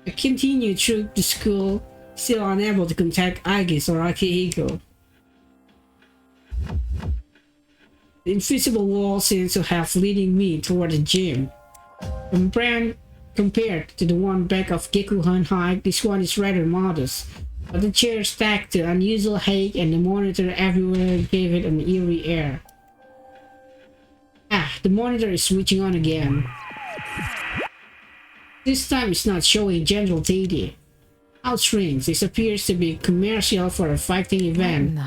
I continued through the school, still unable to contact Agis or Akihiko. The invisible wall seems to have leading me toward the gym. Compared to the one back of Gekuhan height, this one is rather modest, but the chair stacked to unusual height and the monitor everywhere gave it an eerie air. Ah, the monitor is switching on again. This time it's not showing general data. Outrings, this appears to be commercial for a fighting event.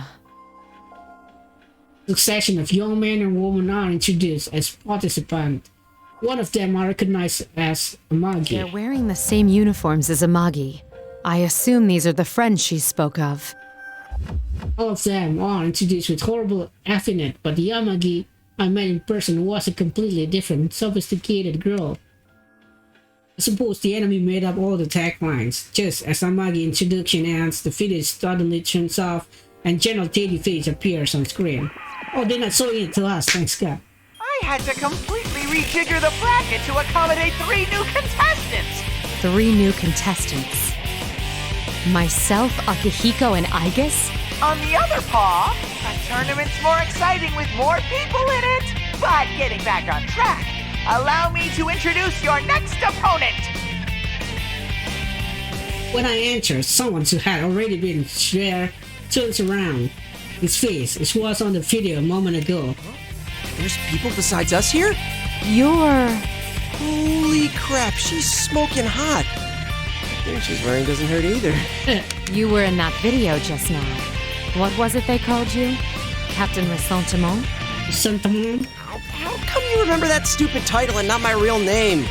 Succession of young men and women are introduced as participants. One of them are recognized as Amagi. They're wearing the same uniforms as Amagi. I assume these are the friends she spoke of. All of them are introduced with horrible affinity, but the Amagi I met in person was a completely different, sophisticated girl. I suppose the enemy made up all the taglines. Just as Amagi introduction ends, the video suddenly turns off and General Teddy face appears on screen. Oh, they're not showing it to us, thanks God. I had to completely rejigger the bracket to accommodate 3 new contestants! 3 new contestants. Myself, Akihiko, and Aigis? On the other paw, a tournament's more exciting with more people in it! But getting back on track, allow me to introduce your next opponent! When I enter, someone who had already been there turns around. His face, it was on the video a moment ago. There's people besides us here? You're... Holy crap, she's smoking hot. The thing she's wearing doesn't hurt either. You were in that video just now. What was it they called you? Captain Ressentiment? Ressentiment? How come you remember that stupid title and not my real name?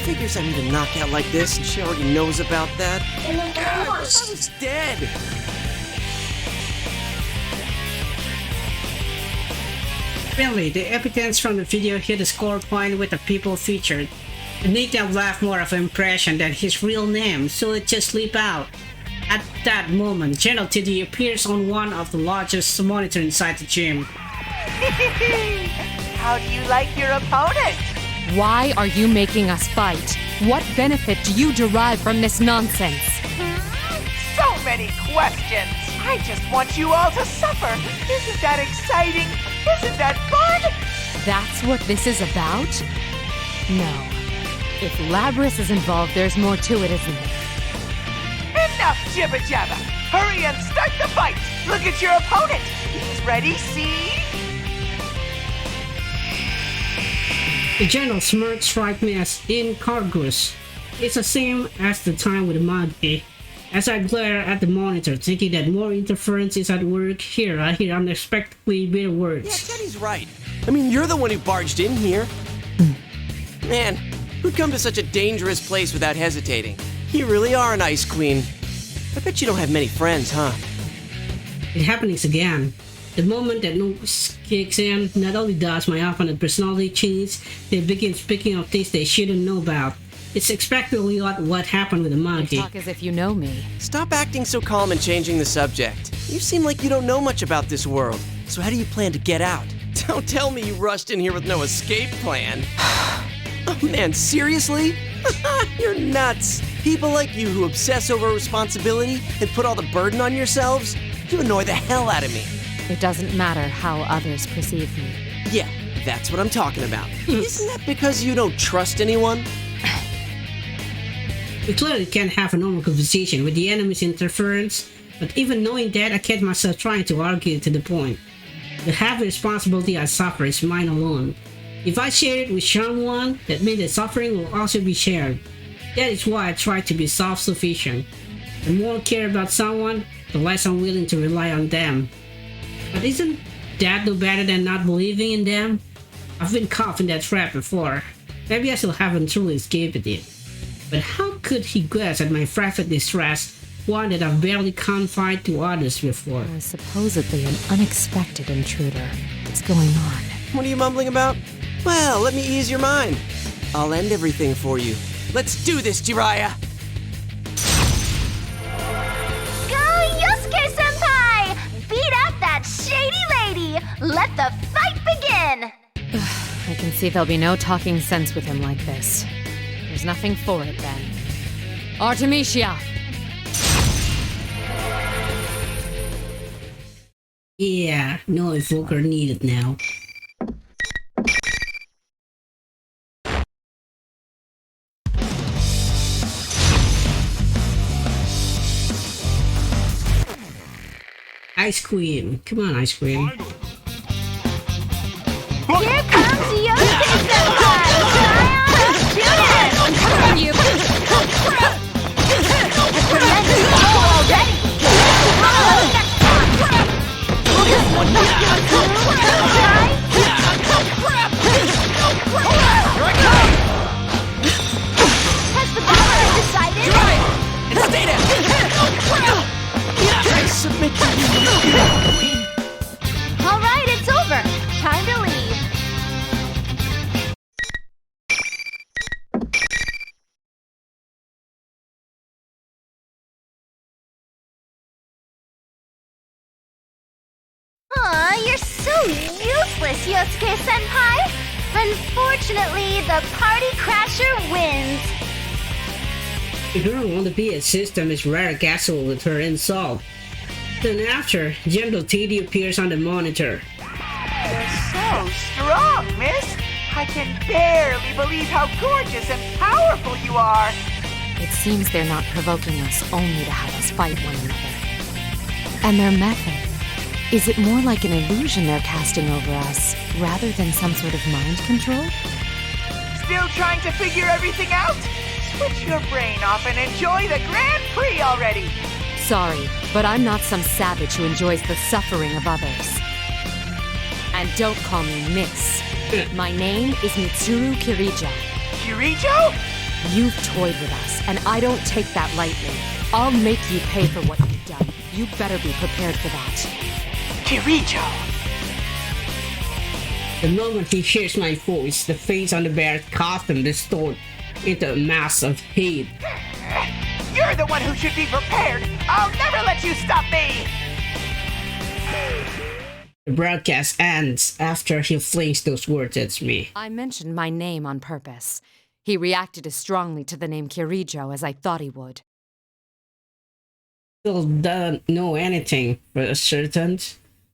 Figures I need a knockout like this and she already knows about that. God, I was dead. Really, the evidence from the video hit a score point with the people featured. It made them laugh more of an impression than his real name, so it just leap out. At that moment, General Teddy appears on one of the largest monitors inside the gym. How do you like your opponent? Why are you making us fight? What benefit do you derive from this nonsense? So many questions! I just want you all to suffer! Isn't that exciting? Isn't that fun? That's what this is about? No. If Labrys is involved, there's more to it, isn't there? Enough jibber-jabber! Hurry and start the fight! Look at your opponent! He's ready, see? The general smirk strikes me as incongruous. It's the same as the time with Magi. As I glare at the monitor, thinking that more interference is at work, here I hear unexpectedly bitter words. Yeah, Teddy's right. I mean, you're the one who barged in here. Man, who'd come to such a dangerous place without hesitating? You really are an ice queen. I bet you don't have many friends, huh? It happens again. The moment that noise kicks in, not only does my opponent personality change, they begin speaking of things they shouldn't know about. It's expectedly what happened with the Magi. Talk as if you know me. Stop acting so calm and changing the subject. You seem like you don't know much about this world. So how do you plan to get out? Don't tell me you rushed in here with no escape plan. Oh man, seriously? You're nuts. People like you who obsess over responsibility and put all the burden on yourselves, you annoy the hell out of me. It doesn't matter how others perceive me. Yeah, that's what I'm talking about. Isn't that because you don't trust anyone? We clearly can't have a normal conversation with the enemy's interference, but even knowing that, I catch myself trying to argue to the point. The heavy responsibility I suffer is mine alone. If I share it with someone, that means the suffering will also be shared. That is why I try to be self-sufficient. The more I care about someone, the less I'm willing to rely on them. But isn't that no better than not believing in them? I've been caught in that trap before. Maybe I still haven't truly escaped it. But how could he guess at my private distress, one that I've barely confided to others before? I was supposedly an unexpected intruder. What's going on? What are you mumbling about? Well, let me ease your mind. I'll end everything for you. Let's do this, Jiraiya! Go, Yosuke-senpai! Beat up that shady lady! Let the fight begin! I can see there'll be no talking sense with him like this. There's nothing for it then. Artemisia! Yeah, no evoker needed now. Ice Cream. Come on, Ice Cream. Here comes Yosuke-senpai! Try on a student! Tremendous blow already! Will this one get through? Has the battle been decided? And stay there! I submit to you. Alright, it's over. Time to leave. Aw, you're so useless, Yosuke-senpai! Unfortunately, the party crasher wins. The girl on the PS system is rare castle with her insult. Then after, General TD appears on the monitor. You're so strong, miss. I can barely believe how gorgeous and powerful you are. It seems they're not provoking us only to have us fight one another. And their method. Is it more like an illusion they're casting over us, rather than some sort of mind control? Still trying to figure everything out? Switch your brain off and enjoy the Grand Prix already. Sorry, but I'm not some savage who enjoys the suffering of others. And don't call me Miss. My name is Mitsuru Kirijo. Kirijo? You've toyed with us, and I don't take that lightly. I'll make you pay for what you've done. You better be prepared for that. Kirijo. The moment he hears my voice, the face on the bear's costume distorts into a mass of hate. You're the one who should be prepared. I'll never let you stop me. The broadcast ends after he flings those words at me. I mentioned my name on purpose. He reacted as strongly to the name Kirijo as I thought he would. Still don't know anything for certain,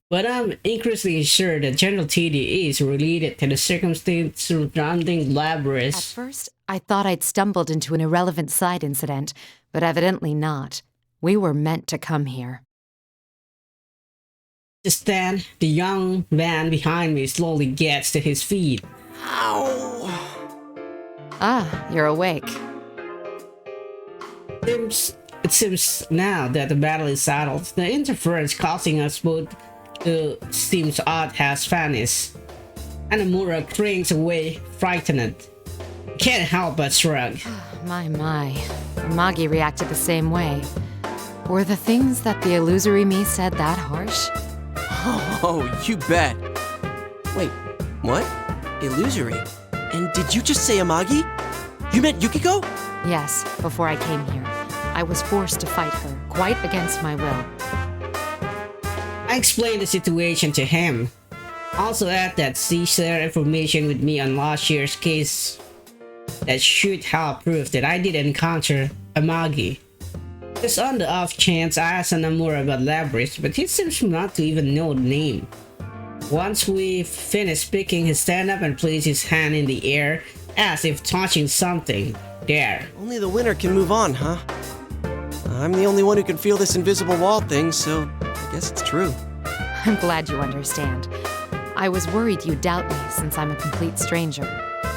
but I'm increasingly sure that General TD is related to the circumstance surrounding At Labrys. first, I thought I'd stumbled into an irrelevant side incident, but evidently not. We were meant to come here. Just then, the young man behind me slowly gets to his feet. Ow! Ah, you're awake. It seems now that the battle is settled, the interference causing us both to seems odd has vanished. Anamura cranes away, frightened. Can't help but shrug. My. Magi reacted the same way. Were the things that the illusory me said that harsh? Oh, you bet. Wait, what? Illusory? And did you just say Amagi? You meant Yukiko? Yes, before I came here. I was forced to fight her, quite against my will. I explained the situation to him. Also add that she shared information with me on last year's case that should help prove that I did encounter Amagi. Just on the off chance I asked Anamura about Labrys, but he seems not to even know the name. Once we finished speaking, he stand up and placed his hand in the air as if touching something. There. Only the winner can move on, huh? I'm the only one who can feel this invisible wall thing, so I guess it's true. I'm glad you understand. I was worried you'd doubt me since I'm a complete stranger.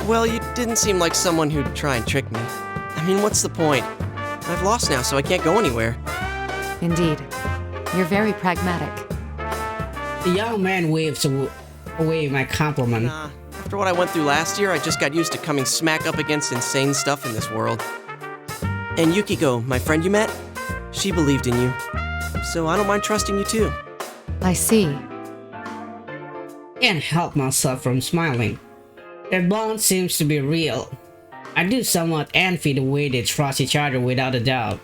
Well, you didn't seem like someone who'd try and trick me. I mean, what's the point? I've lost now, so I can't go anywhere. Indeed. You're very pragmatic. The young man waves away my compliment. Nah, after what I went through last year, I just got used to coming smack up against insane stuff in this world. And Yukiko, my friend you met, she believed in you. So I don't mind trusting you too. I see. Can't help myself from smiling. Their bond seems to be real. I do somewhat envy the way they trust each other without a doubt.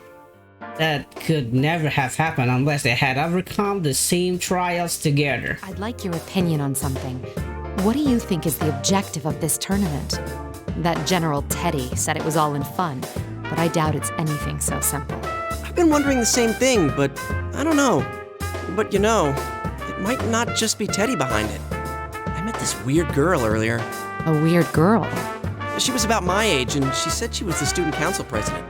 That could never have happened unless they had overcome the same trials together. I'd like your opinion on something. What do you think is the objective of this tournament? That General Teddy said it was all in fun, but I doubt it's anything so simple. I've been wondering the same thing, but I don't know. But you know, it might not just be Teddy behind it. I met this weird girl earlier. A weird girl. She was about my age, and she said she was the student council president.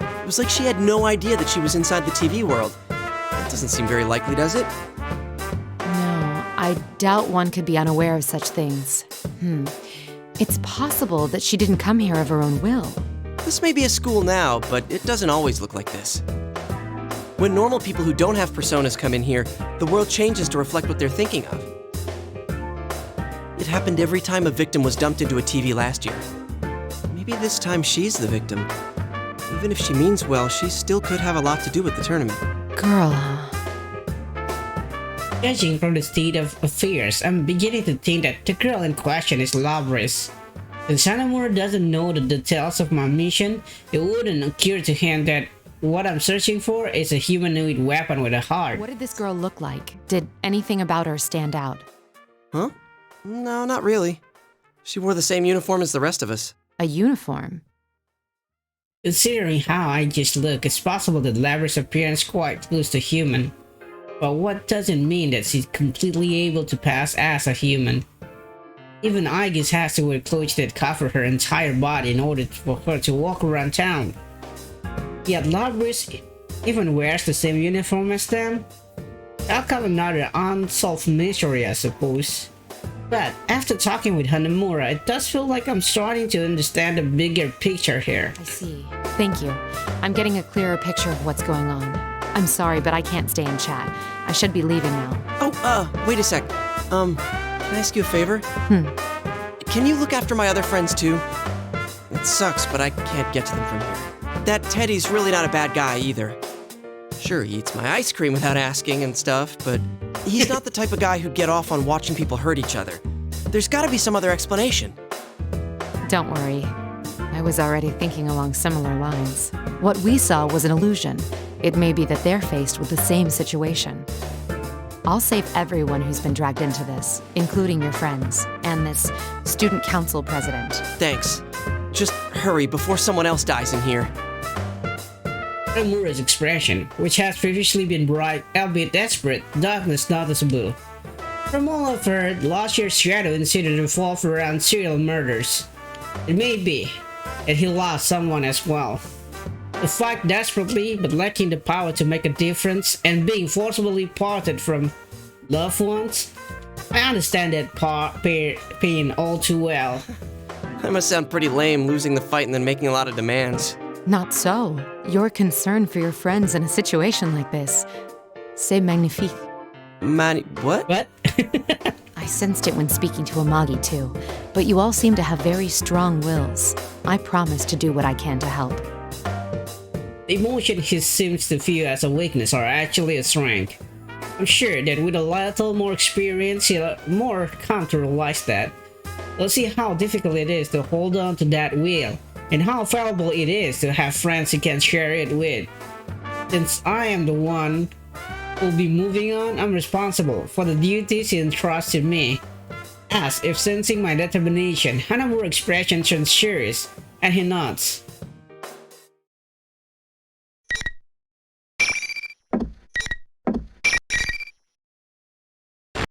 It was like she had no idea that she was inside the TV world. That doesn't seem very likely, does it? No, I doubt one could be unaware of such things. It's possible that she didn't come here of her own will. This may be a school now, but it doesn't always look like this. When normal people who don't have personas come in here, the world changes to reflect what they're thinking of. It happened every time a victim was dumped into a TV last year. Maybe this time she's the victim. Even if she means well, she still could have a lot to do with the tournament. Girl. Judging from the state of affairs, I'm beginning to think that the girl in question is Labrys. Since Hanamura doesn't know the details of my mission, it wouldn't occur to him that what I'm searching for is a humanoid weapon with a heart. What did this girl look like? Did anything about her stand out? Huh? No, not really. She wore the same uniform as the rest of us. A uniform? Considering how I just look, it's possible that Labrys' appearance quite close to human. But what doesn't mean that she's completely able to pass as a human. Even Aegis has to wear clothes that cover her entire body in order for her to walk around town. Yet Labrys even wears the same uniform as them? That'll come another unsolved mystery, I suppose. But after talking with Hanamura, it does feel like I'm starting to understand the bigger picture here. I see. Thank you. I'm getting a clearer picture of what's going on. I'm sorry, but I can't stay and chat. I should be leaving now. Oh, wait a sec. Can I ask you a favor? Can you look after my other friends too? It sucks, but I can't get to them from here. That Teddy's really not a bad guy either. Sure, he eats my ice cream without asking and stuff, but he's not the type of guy who'd get off on watching people hurt each other. There's gotta be some other explanation. Don't worry. I was already thinking along similar lines. What we saw was an illusion. It may be that they're faced with the same situation. I'll save everyone who's been dragged into this, including your friends, and this student council president. Thanks. Just hurry before someone else dies in here. Hanamura's expression, which has previously been bright, albeit desperate, darkness noticeable. From all I've heard, last year's Shadow incident revolved around serial murders. It may be that he lost someone as well. To fight desperately but lacking the power to make a difference and being forcibly parted from loved ones. I understand that pain all too well. That must sound pretty lame, losing the fight and then making a lot of demands. Not so. Your concern for your friends in a situation like this. C'est magnifique. What? What? I sensed it when speaking to Amagi too, but you all seem to have very strong wills. I promise to do what I can to help. The emotion he seems to feel as a weakness are actually a strength. I'm sure that with a little more experience, he'll more come to realize that. We'll see how difficult it is to hold on to that will, and how valuable it is to have friends you can share it with. Since I am the one who'll be moving on, I'm responsible for the duties he entrusted me. As if sensing my determination, Hanamura's expression turns serious, and he nods.